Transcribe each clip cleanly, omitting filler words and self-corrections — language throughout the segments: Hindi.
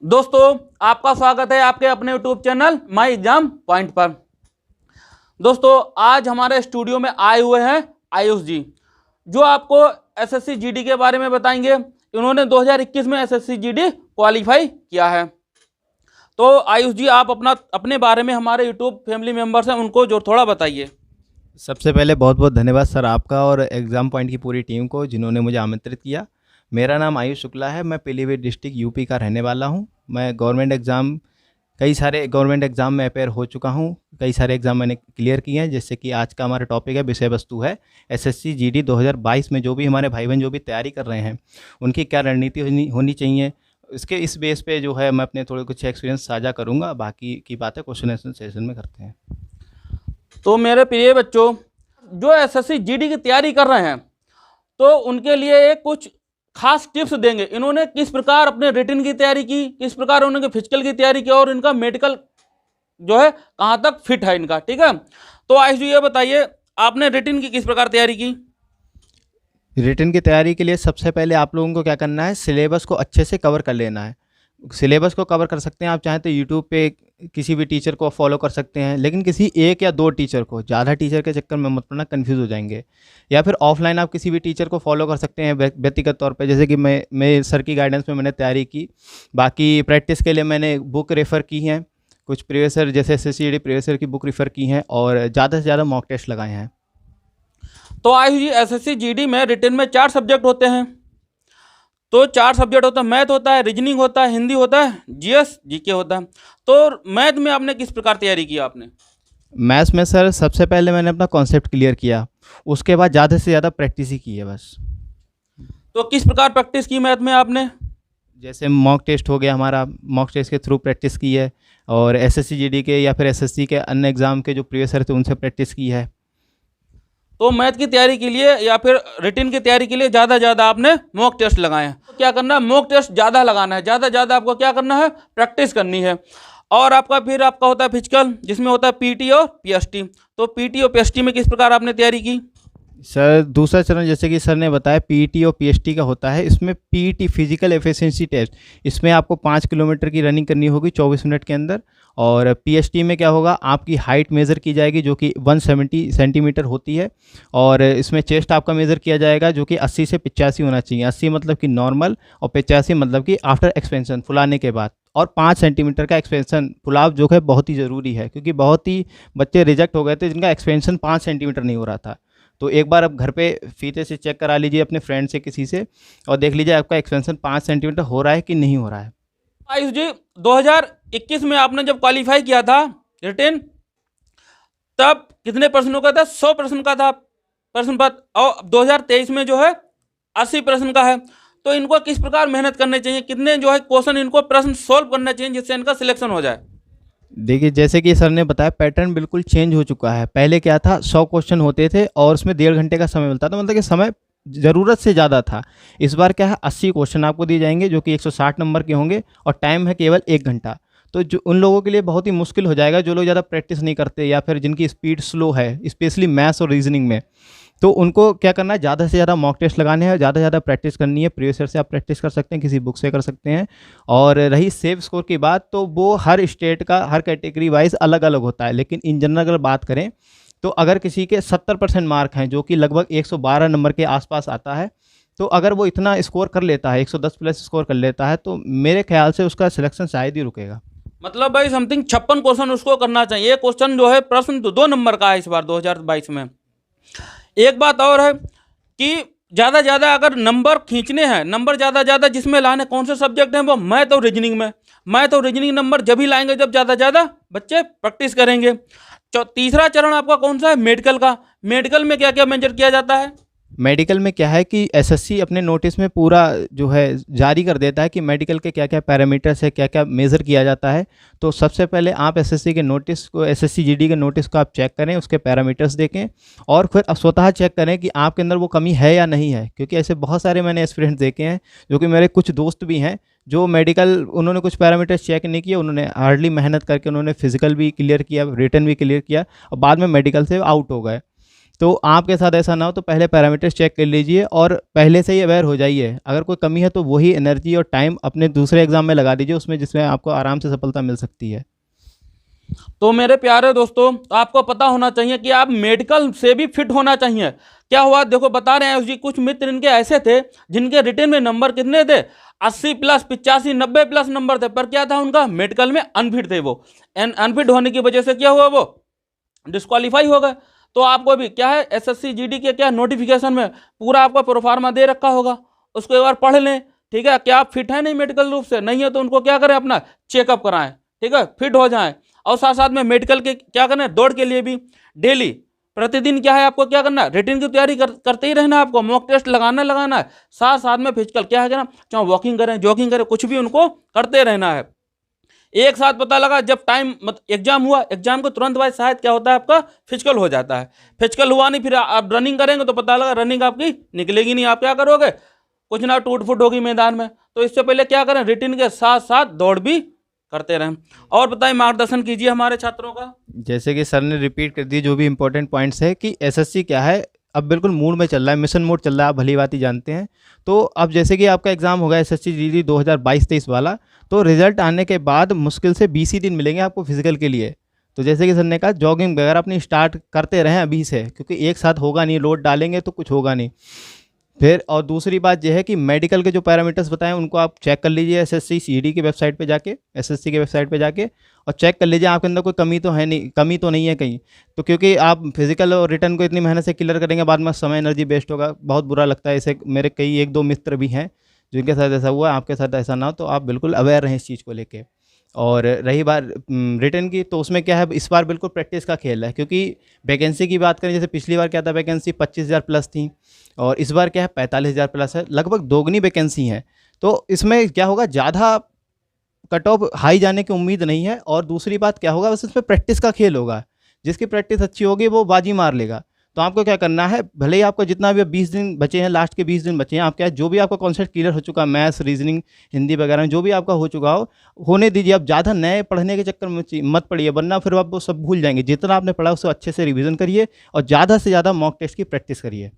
दोस्तों, आपका स्वागत है आपके अपने YouTube channel my exam point पर। दोस्तों, आज हमारे स्टूडियो में आए हुए हैं आयुष जी, जो आपको एसएससी जीडी के बारे में बताएंगे। इन्होंने 2021 में एसएससी जीडी क्वालिफाई किया है। तो आयुष जी, आप अपने बारे में हमारे YouTube फैमिली मेंबर्स हैं उनको जो थोड़ा बताइए। सबसे पहले बहुत बहुत धन्यवाद सर आपका और एग्ज़ाम पॉइंट की पूरी टीम को जिन्होंने मुझे आमंत्रित किया। मेरा नाम आयुष शुक्ला है। मैं पीलीभीत डिस्ट्रिक्ट यूपी का रहने वाला हूं। मैं कई सारे गवर्नमेंट एग्ज़ाम में अपेयर हो चुका हूं। कई सारे एग्ज़ाम मैंने क्लियर किए हैं। जैसे कि आज का हमारा टॉपिक है, विषय वस्तु है एसएससी जीडी 2022 में जो भी हमारे भाई बहन जो भी तैयारी कर रहे हैं उनकी क्या रणनीति होनी चाहिए। इस बेस पे जो है मैं अपने थोड़े कुछ एक्सपीरियंस साझा करूँगा। बाकी की बातें क्वेश्चन आंसर सेशन में करते हैं। तो मेरे प्रिय बच्चों, जो एसएससी जीडी की तैयारी कर रहे हैं तो उनके लिए एक कुछ खास टिप्स देंगे। इन्होंने किस प्रकार अपने रिटन की तैयारी की, किस प्रकार उन्होंने फिजिकल की तैयारी की और इनका मेडिकल जो है कहाँ तक फिट है इनका। ठीक है, तो आयुष जी ये बताइए, आपने रिटन की किस प्रकार तैयारी की? रिटन की तैयारी के लिए सबसे पहले आप लोगों को क्या करना है, सिलेबस को अच्छे से कवर कर लेना है। सिलेबस को कवर कर सकते हैं आप चाहें तो यूट्यूब पे किसी भी टीचर को फॉलो कर सकते हैं, लेकिन किसी एक या दो टीचर को, ज़्यादा टीचर के चक्कर में मत पड़ना, कन्फ्यूज़ हो जाएंगे। या फिर ऑफलाइन आप किसी भी टीचर को फॉलो कर सकते हैं व्यक्तिगत तौर पे। जैसे कि मैं सर की गाइडेंस में मैंने तैयारी की। बाकी प्रैक्टिस के लिए मैंने बुक रेफ़र की हैं, कुछ प्रीवियस ईयर जैसे एसएससी प्रीवियस ईयर की बुक रेफ़र की हैं और ज़्यादा से ज़्यादा मॉक टेस्ट लगाए हैं। तो आयुष जी, एसएससी जीडी में रिटन में 4 सब्जेक्ट होते हैं। तो 4 सब्जेक्ट होता है, मैथ होता है, रीजनिंग होता है, हिंदी होता है, जीएस जीके होता है। तो मैथ में आपने किस प्रकार तैयारी की आपने? मैथ्स में सर सबसे पहले मैंने अपना कॉन्सेप्ट क्लियर किया, उसके बाद ज़्यादा से ज़्यादा प्रैक्टिस ही की है बस। तो किस प्रकार प्रैक्टिस की मैथ में आपने? जैसे मॉक टेस्ट हो गया हमारा, मॉक टेस्ट के थ्रू प्रैक्टिस की है और एसएससी जीडी के या फिर एसएससी के अन्य एग्ज़ाम के जो प्रीवियस ईयर थे उनसे प्रैक्टिस की है। तो मैथ की तैयारी के लिए या फिर रिटन की तैयारी के लिए ज़्यादा ज़्यादा आपने मॉक टेस्ट लगाए हैं। तो क्या करना है, मॉक टेस्ट ज़्यादा लगाना है, ज़्यादा ज़्यादा आपको क्या करना है, प्रैक्टिस करनी है। और फिर आपका होता है फिजिकल, जिसमें होता है पीटी और पीएसटी। तो पीटी और पीएसटी में किस प्रकार आपने तैयारी की? सर दूसरा चरण जैसे कि सर ने बताया पीईटी और पीएसटी का होता है। इसमें पीईटी फिजिकल एफिशिएंसी टेस्ट, इसमें आपको 5 किलोमीटर की रनिंग करनी होगी 24 मिनट के अंदर। और पीएसटी में क्या होगा, आपकी हाइट मेज़र की जाएगी जो कि 170 सेंटीमीटर होती है। और इसमें चेस्ट आपका मेज़र किया जाएगा जो कि 80 से 85 होना चाहिए। 80 मतलब कि नॉर्मल और 85 मतलब कि आफ्टर एक्सपेंशन, फुलाने के बाद। और 5 सेंटीमीटर का एक्सपेंशन फुलाव जो है बहुत ही ज़रूरी है, क्योंकि बहुत ही बच्चे रिजेक्ट हो गए थे जिनका एक्सपेंशन 5 सेंटीमीटर नहीं हो रहा था। तो एक बार आप घर पे फीते से चेक करा लीजिए अपने फ्रेंड से किसी से, और देख लीजिए आपका एक्सपेंशन 5 सेंटीमीटर हो रहा है कि नहीं हो रहा है। आयुष जी, 2021 में आपने जब क्वालिफाई किया था रिटेन, तब कितने प्रश्नों का था? 100 प्रश्न का था प्रश्न पत्र। और 2023 में जो है 80 प्रश्न का है। तो इनको किस प्रकार मेहनत करनी चाहिए, कितने जो है क्वेश्चन इनको प्रश्न सोल्व करना चाहिए जिससे इनका सिलेक्शन हो जाए? देखिए जैसे कि सर ने बताया, पैटर्न बिल्कुल चेंज हो चुका है। पहले क्या था, 100 क्वेश्चन होते थे और उसमें 1.5 घंटे का समय मिलता था, मतलब कि समय ज़रूरत से ज़्यादा था। इस बार क्या है, 80 क्वेश्चन आपको दिए जाएंगे जो कि 160 नंबर के होंगे और टाइम है केवल 1 घंटा। तो जो उन लोगों के लिए बहुत ही मुश्किल हो जाएगा जो लोग ज़्यादा प्रैक्टिस नहीं करते या फिर जिनकी स्पीड स्लो है, स्पेशली मैथ्स और रीजनिंग में। तो उनको क्या करना है, ज़्यादा से ज़्यादा मॉक टेस्ट लगाने हैं, ज़्यादा से ज़्यादा प्रैक्टिस करनी है। प्रीवियस ईयर से आप प्रैक्टिस कर सकते हैं, किसी बुक से कर सकते हैं। और रही सेव स्कोर की बात, तो वो हर स्टेट का हर कैटेगरी वाइज अलग अलग होता है। लेकिन इन जनरल अगर बात करें तो अगर किसी के 70% मार्क हैं जो कि लगभग 112 नंबर के आसपास आता है, तो अगर वो इतना स्कोर कर लेता है, 110 प्लस स्कोर कर लेता है, तो मेरे ख्याल से उसका सिलेक्शन शायद ही रुकेगा। मतलब भाई समथिंग 56 क्वेश्चन उसको करना चाहिए। क्वेश्चन जो है प्रश्न 2 नंबर का है इस बार 2022 में। एक बात और है कि ज़्यादा ज़्यादा अगर नंबर खींचने हैं, नंबर ज़्यादा जिसमें लाने कौन से सब्जेक्ट हैं, वो मैथ और रीजनिंग में। मैथ और रीजनिंग नंबर जब ही लाएंगे जब ज़्यादा बच्चे प्रैक्टिस करेंगे। तीसरा चरण आपका कौन सा है? मेडिकल का। मेडिकल में क्या क्या मेजर किया जाता है? मेडिकल में क्या है कि एसएससी अपने नोटिस में पूरा जो है जारी कर देता है कि मेडिकल के क्या क्या पैरामीटर्स है, क्या क्या मेज़र किया जाता है। तो सबसे पहले आप एसएससी के नोटिस को, एसएससी जीडी के नोटिस को आप चेक करें, उसके पैरामीटर्स देखें और फिर आप स्वतः चेक करें कि आपके अंदर वो कमी है या नहीं है। क्योंकि ऐसे बहुत सारे मैंने एक्सपीरियंस देखे हैं, जो कि मेरे कुछ दोस्त भी हैं जो मेडिकल, उन्होंने कुछ पैरामीटर्स चेक नहीं किए, उन्होंने हार्डली मेहनत करके उन्होंने फिजिकल भी क्लियर किया, रिटन भी क्लियर किया और बाद में मेडिकल से आउट हो गए। तो आपके साथ ऐसा ना हो तो पहले पैरामीटर्स चेक कर लीजिए और पहले से ही अवेयर हो जाइए। अगर कोई कमी है तो वही एनर्जी और टाइम अपने दूसरे एग्जाम में लगा दीजिए उसमें, जिसमें आपको आराम से सफलता मिल सकती है। तो मेरे प्यारे दोस्तों, आपको पता होना चाहिए कि आप मेडिकल से भी फिट होना चाहिए। क्या हुआ, देखो बता रहे हैं जी, कुछ मित्र इनके ऐसे थे जिनके रिटर्न में नंबर कितने थे, 80 प्लस, 85, 90 प्लस नंबर थे, पर क्या था उनका, मेडिकल में अनफिट थे वो। अनफिट होने की वजह से क्या हुआ, वो डिस्क्वालीफाई हो गए। तो आपको भी क्या है, एसएससी जीडी के क्या नोटिफिकेशन में पूरा आपका प्रोफार्मा दे रखा होगा, उसको एक बार पढ़ लें। ठीक है, क्या आप फिट है नहीं मेडिकल रूप से, नहीं है तो उनको क्या करें, अपना चेकअप कराएं, ठीक है, फिट हो जाएं। और साथ साथ में मेडिकल के क्या करना है, दौड़ के लिए भी डेली प्रतिदिन क्या है आपको क्या करना है, रिटन की तैयारी करते ही रहना है, आपको मॉक टेस्ट लगाना है, साथ साथ में फिजिकल क्या है ना, चाहे वॉकिंग करें, जॉगिंग करें, कुछ भी उनको करते रहना है। एक साथ पता लगा जब टाइम एग्जाम हुआ, एग्जाम को तुरंत बाद शायद क्या होता है, आपका फिजिकल हो जाता है। फिजिकल हुआ नहीं, फिर आप रनिंग करेंगे तो पता लगा रनिंग आपकी निकलेगी नहीं, आप क्या करोगे, कुछ ना टूट फूट होगी मैदान में। तो इससे पहले क्या करें, रिटन के साथ साथ दौड़ भी करते रहें। और बताइए, मार्गदर्शन कीजिए हमारे छात्रों का। जैसे कि सर ने रिपीट कर दी जो भी इंपॉर्टेंट पॉइंट्स है कि एसएससी क्या है, अब बिल्कुल मूड में चल रहा है, मिशन मोड चल रहा है, आप भली बात ही जानते हैं। तो अब जैसे कि आपका एग्ज़ाम होगा एसएससी जीडी 2022-23 वाला, तो रिजल्ट आने के बाद मुश्किल से 20 ही दिन मिलेंगे आपको फिजिकल के लिए। तो जैसे कि सर ने कहा, जॉगिंग वगैरह अपनी स्टार्ट करते रहें अभी से, क्योंकि एक साथ होगा नहीं, लोड डालेंगे तो कुछ होगा नहीं। फिर और दूसरी बात यह है कि मेडिकल के जो पैरामीटर्स बताएं उनको आप चेक कर लीजिए एसएससी सीडी की वेबसाइट पे जाके, एसएससी की वेबसाइट पे जाके, और चेक कर लीजिए आपके अंदर कोई कमी तो है नहीं, कमी तो नहीं है कहीं। तो क्योंकि आप फिजिकल और रिटर्न को इतनी मेहनत से क्लियर करेंगे, बाद में समय एनर्जी वेस्ट होगा, बहुत बुरा लगता है। इसे मेरे कई 1-2 मित्र भी हैं जिनके साथ ऐसा हुआ, आपके साथ ऐसा ना हो, तो आप बिल्कुल अवेयर रहें इस चीज़ को लेके। और रही बात रिटर्न की, तो उसमें क्या है, इस बार बिल्कुल प्रैक्टिस का खेल है, क्योंकि वैकेंसी की बात करें, जैसे पिछली बार क्या था, वैकेंसी 25,000 प्लस थी और इस बार क्या है 45,000 प्लस है, लगभग दोगुनी वैकेंसी है। तो इसमें क्या होगा, ज़्यादा कट ऑफ हाई जाने की उम्मीद नहीं है। और दूसरी बात क्या होगा, बस इसमें प्रैक्टिस का खेल होगा, जिसकी प्रैक्टिस अच्छी होगी वो बाजी मार लेगा। तो आपको क्या करना है, भले ही आपको जितना भी 20 दिन बचे हैं, लास्ट के 20 दिन बचे हैं, आप क्या है, जो भी आपका कॉन्सेप्ट क्लियर हो चुका है, मैथ्स, रीजनिंग, हिंदी वगैरह में जो भी आपका हो चुका हो, होने दीजिए। आप ज़्यादा नए पढ़ने के चक्कर में मत पड़िए, वरना फिर आप वो सब भूल जाएंगे। जितना आपने पढ़ा उसको अच्छे से रिवीजन करिए और ज़्यादा से ज़्यादा मॉक टेस्ट की प्रैक्टिस करिए।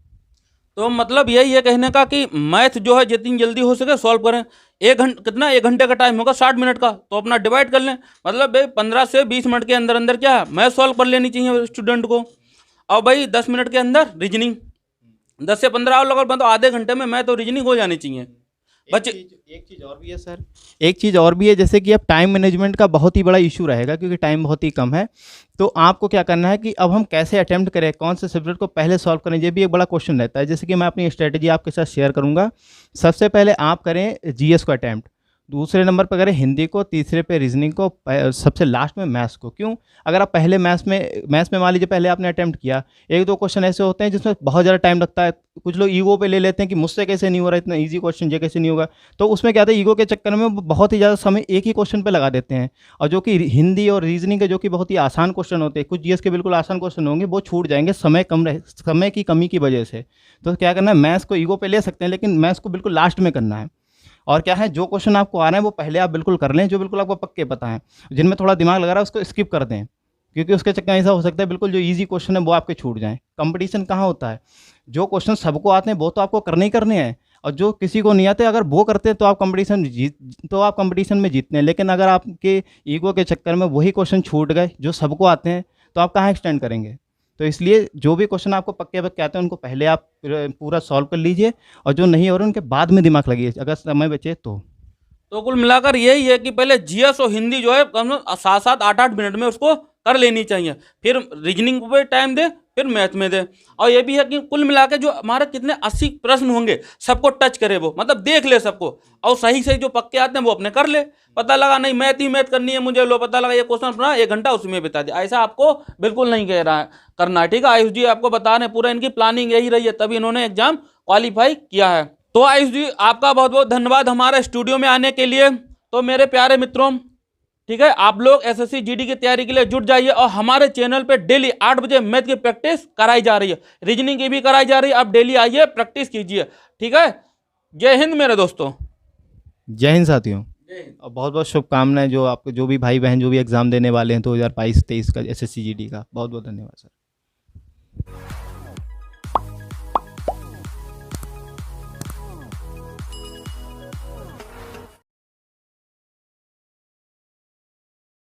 तो मतलब यही है कहने का कि मैथ जो है जितनी जल्दी हो सके सॉल्व करें। 1 घंटे का टाइम होगा, 60 मिनट का, तो अपना डिवाइड कर लें, मतलब भाई 15 से 20 मिनट के अंदर अंदर क्या है, मैथ सॉल्व कर लेनी चाहिए स्टूडेंट को। और भाई 10 मिनट के अंदर रीजनिंग, 10 से 15 और लगभग, मतलब आधे घंटे में मैथ और रीजनिंग हो जानी चाहिए बच्चे। एक चीज़ और भी है सर, एक चीज़ और भी है, जैसे कि अब टाइम मैनेजमेंट का बहुत ही बड़ा इशू रहेगा, क्योंकि टाइम बहुत ही कम है। तो आपको क्या करना है कि अब हम कैसे अटेम्प्ट करें, कौन से सब्जेक्ट को पहले सॉल्व करें, ये भी एक बड़ा क्वेश्चन रहता है। जैसे कि मैं अपनी स्ट्रेटजी आपके साथ शेयर करूंगा। सबसे पहले आप करें जीएस को अटेम्प्ट, दूसरे नंबर पर करें हिंदी को, तीसरे पे रीजनिंग को, सबसे लास्ट में मैथ्स को। क्यों, अगर आप पहले मैथ्स में मान लीजिए पहले आपने अटेम्प्ट किया, 1-2 क्वेश्चन ऐसे होते हैं जिसमें बहुत ज़्यादा टाइम लगता है, कुछ लोग ईगो पे ले लेते हैं कि मुझसे कैसे नहीं हो रहा, इतना इजी क्वेश्चन ये कैसे नहीं होगा। तो उसमें क्या होता है, ईगो के चक्कर में वो बहुत ही ज़्यादा समय एक ही क्वेश्चन पे लगा देते हैं, और जो कि हिंदी और रीजनिंग के जो कि बहुत ही आसान क्वेश्चन होते हैं, कुछ जीएस के बिल्कुल आसान क्वेश्चन होंगे, वो छूट जाएंगे समय की कमी की वजह से। तो क्या करना है, मैथ्स को ईगो पे ले सकते हैं, लेकिन मैथ्स को बिल्कुल लास्ट में करना है। और क्या है, जो क्वेश्चन आपको आ रहे हैं वो पहले आप बिल्कुल कर लें, जो बिल्कुल आपको पक्के पता है। जिनमें थोड़ा दिमाग लगा रहा है उसको स्किप कर दें, क्योंकि उसके चक्कर ऐसा हो सकता है बिल्कुल जो इजी क्वेश्चन है वो आपके छूट जाएं। कंपटीशन कहाँ होता है, जो क्वेश्चन सबको आते हैं वो तो आपको करने ही करने हैं, और जो किसी को नहीं आते अगर वो करते हैं तो आप कंपटीशन में जीतते हैं। लेकिन अगर आपके ईगो के चक्कर में वही क्वेश्चन छूट गए जो सबको आते हैं, तो आप कहाँ एक्सटेंड करेंगे। तो इसलिए जो भी क्वेश्चन आपको पक्के पक्के आते हैं उनको पहले आप पूरा सॉल्व कर लीजिए, और जो नहीं हो रहे उनके बाद में दिमाग लगाइए अगर समय बचे तो कुल मिलाकर यही है कि पहले जीएस और हिंदी जो है कम से कम 7-7, 8-8 मिनट में उसको कर लेनी चाहिए, फिर रीजनिंग पे टाइम दे, फिर मैथ में दे। और ये भी है कि कुल मिला के जो हमारे कितने 80 प्रश्न होंगे सबको टच करे वो, मतलब देख ले सबको, और सही से जो पक्के आते हैं वो अपने कर ले। पता लगा नहीं मैथ ही मैथ करनी है मुझे, लो पता लगा ये क्वेश्चन पढ़ा 1 घंटा उसमें बिता दिया, ऐसा आपको बिल्कुल नहीं कह रहा है करना है। ठीक है, आयुष जी आपको बता रहे हैं पूरा इनकी प्लानिंग यही रही है, तभी इन्होंने एग्जाम क्वालिफाई किया है। तो आयुष जी आपका बहुत बहुत धन्यवाद हमारे स्टूडियो में आने के लिए। तो मेरे प्यारे मित्रों, ठीक है, आप लोग एसएससी जीडी की तैयारी के लिए जुट जाइए, और हमारे चैनल पे डेली 8 बजे मैथ की प्रैक्टिस कराई जा रही है, रीजनिंग की भी कराई जा रही है। आप डेली आइए, प्रैक्टिस कीजिए। ठीक है, जय हिंद मेरे दोस्तों। जय हिंद साथियों, और बहुत बहुत शुभकामनाएं जो आपको, जो भी भाई बहन जो भी एग्ज़ाम देने वाले हैं 2022-23 का एसएससी जीडी का। बहुत बहुत धन्यवाद सर।